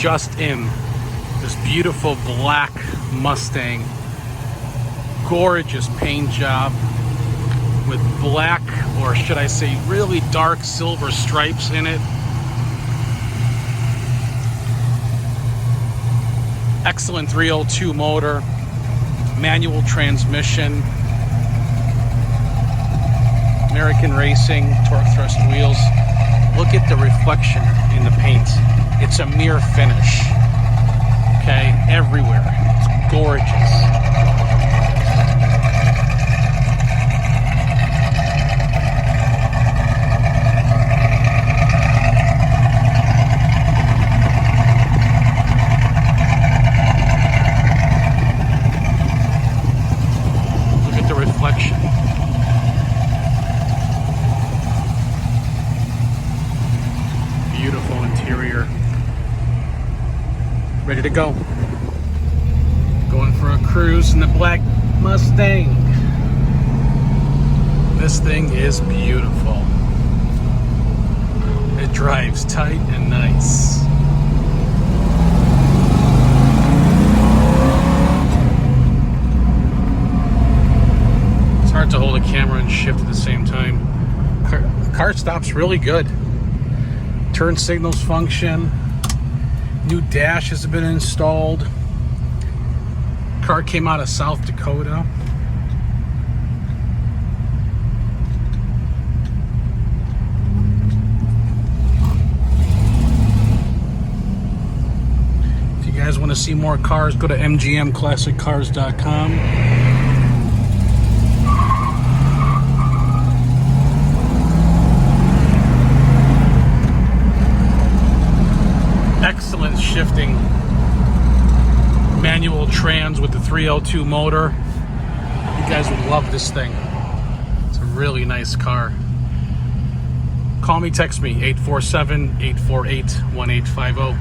just in this beautiful black Mustang. Gorgeous paint job with black, or should I say really dark silver stripes in it. Excellent 302 motor, manual transmission, American Racing, torque thrust wheels. Look at the reflection in the paint. It's a mirror finish. Okay, everywhere. It's gorgeous. Look at the reflection. Beautiful interior. Ready to go. Going for a cruise in the black Mustang. This thing is beautiful. It drives tight and nice. It's hard to hold a camera and shift at the same time. Car stops really good. Turn signals function. New dash has been installed. Car came out of South Dakota. If you guys want to see more cars, go to mgmclassiccars.com. Excellent shifting manual trans with the 302 motor. You guys would love this thing. It's a really nice car. Call me, text me, 847-848-1850.